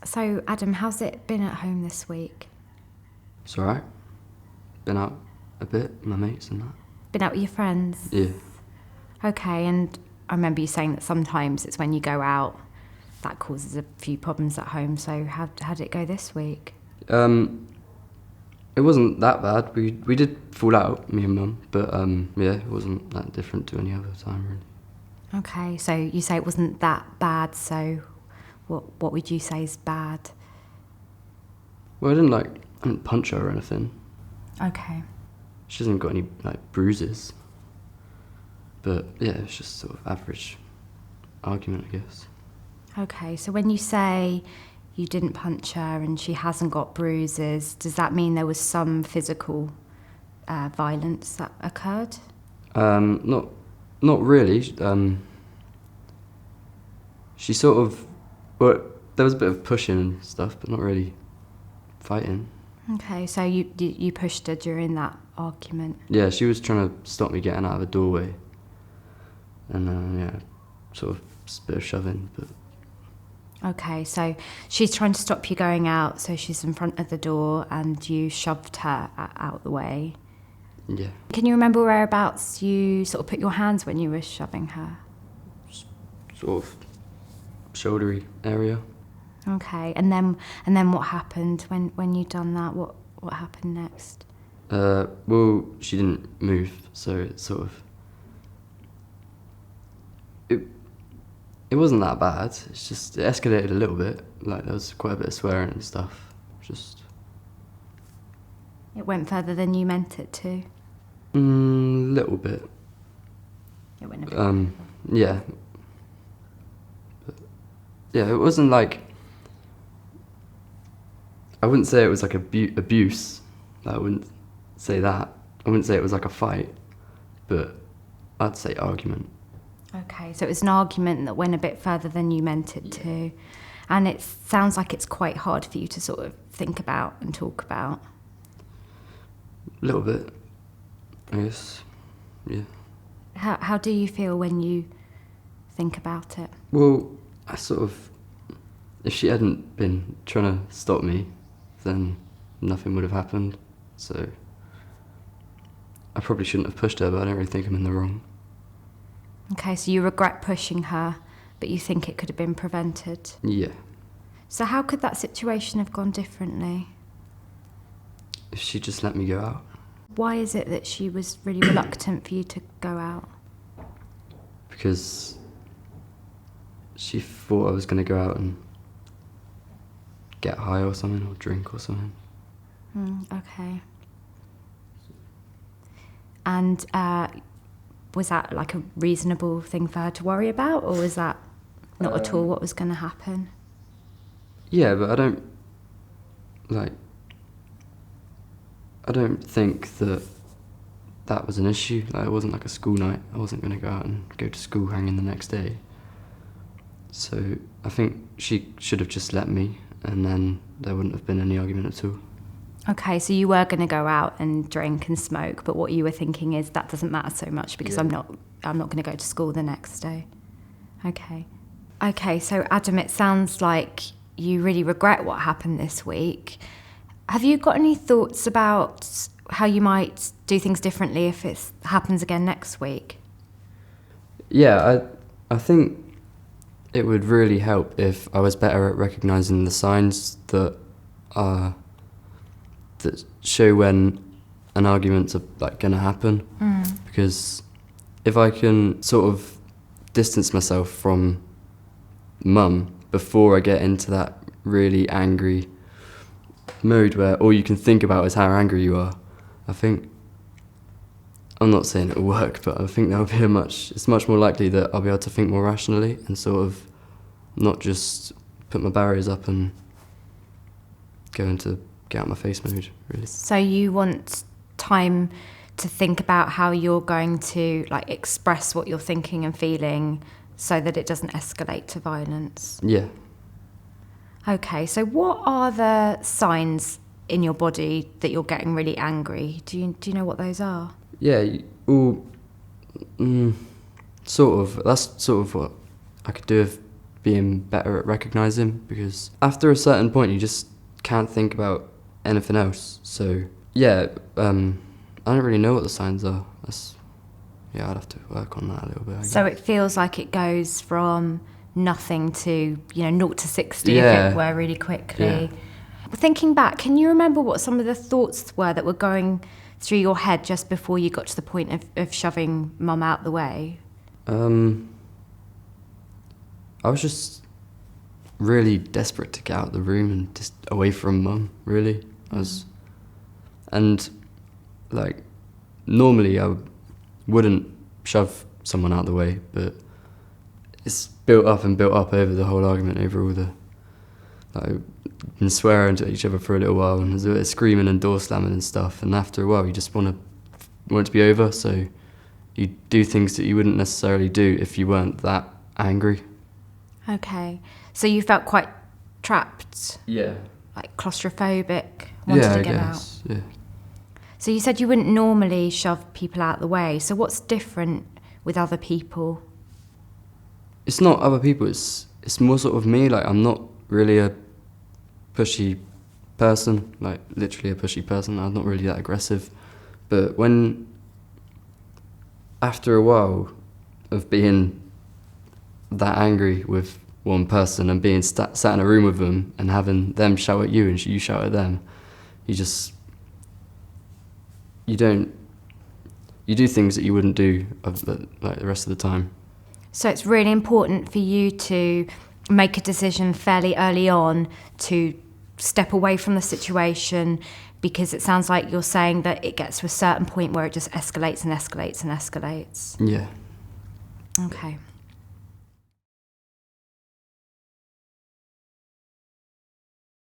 So, Adam, how's it been at home this week? It's alright. Been out a bit with my mates and that. Been out with your friends? Yeah. Okay, and I remember you saying that sometimes it's when you go out that causes a few problems at home. So how did it go this week? It wasn't that bad. We did fall out, me and Mum, but yeah, it wasn't that different to any other time really. Okay, so you say it wasn't that bad, so what would you say is bad? Well, I didn't punch her or anything. Okay. She hasn't got any bruises. But yeah, it's just sort of average argument, I guess. Okay, so when you say you didn't punch her and she hasn't got bruises, does that mean there was some physical violence that occurred? Not really. She sort of, well, there was a bit of pushing and stuff, but not really fighting. Okay, so you pushed her during that argument? Yeah, she was trying to stop me getting out of a doorway. And yeah, sort of just a bit of shoving, but... Okay, so she's trying to stop you going out, so she's in front of the door and you shoved her out the way. Yeah. Can you remember whereabouts you sort of put your hands when you were shoving her? Sort of shouldery area. Okay, and then what happened when you'd done that? What happened next? Well, she didn't move, so it sort of... It wasn't that bad. It's just, it escalated a little bit. Like, there was quite a bit of swearing and stuff. Just... It went further than you meant it to? Little bit. It went a bit. Yeah. But, yeah, it wasn't like... I wouldn't say it was like abuse. I wouldn't say that. I wouldn't say it was like a fight. But I'd say argument. Okay, so it was an argument that went a bit further than you meant it to. And it sounds like it's quite hard for you to sort of think about and talk about. A little bit, I guess, yeah. How do you feel when you think about it? Well, I sort of... If she hadn't been trying to stop me, then nothing would have happened. So I probably shouldn't have pushed her, but I don't really think I'm in the wrong. Okay, so you regret pushing her, but you think it could have been prevented? Yeah. So how could that situation have gone differently? If she just let me go out. Why is it that she was really reluctant for you to go out? Because she thought I was going to go out and get high or something, or drink or something. Okay. And was that like a reasonable thing for her to worry about, or was that not at all what was going to happen? Yeah, but I don't think that was an issue. Like, it wasn't like a school night. I wasn't going to go out and go to school hanging the next day. So I think she should have just let me, and then there wouldn't have been any argument at all. Okay, so you were going to go out and drink and smoke, but what you were thinking is that doesn't matter so much because I'm not going to go to school the next day. Okay, so Adam, it sounds like you really regret what happened this week. Have you got any thoughts about how you might do things differently if it happens again next week? Yeah, I think it would really help if I was better at recognising the signs that show when an argument's like going to happen. Because if I can sort of distance myself from Mum before I get into that really angry mode where all you can think about is how angry you are, I think, I'm not saying it'll work, but I think it's much more likely that I'll be able to think more rationally and sort of not just put my barriers up and go into get out my face mode, really. So you want time to think about how you're going to like express what you're thinking and feeling so that it doesn't escalate to violence? Yeah. Okay, so what are the signs in your body that you're getting really angry? Do you know what those are? Yeah, sort of. That's sort of what I could do if being better at recognising, because after a certain point you just can't think about anything else. So yeah, I don't really know what the signs are. I'd have to work on that a little bit, I guess. So it feels like it goes from nothing to 0 to 60 Yeah. if it were really quickly. Yeah. Thinking back, can you remember what some of the thoughts were that were going through your head just before you got to the point of shoving mum out the way? I was just really desperate to get out of the room and just away from mum, really. And like, normally I wouldn't shove someone out the way, but it's built up over the whole argument, over all the, like, been swearing at each other for a little while, and there's a bit of screaming and door slamming and stuff, and after a while you just want it to be over, so you do things that you wouldn't necessarily do if you weren't that angry. Okay. So you felt quite trapped, Yeah. like claustrophobic, wanted to get out. Yeah. So you said you wouldn't normally shove people out the way. So what's different with other people? It's not other people, it's more sort of me. Like, I'm not really a pushy person, like literally a pushy person. I'm not really that aggressive. But after a while of being that angry with one person and being sat in a room with them and having them shout at you and you shout at them, you do things that you wouldn't do like the rest of the time. So it's really important for you to make a decision fairly early on to step away from the situation, because it sounds like you're saying that it gets to a certain point where it just escalates and escalates and escalates. Yeah. Okay.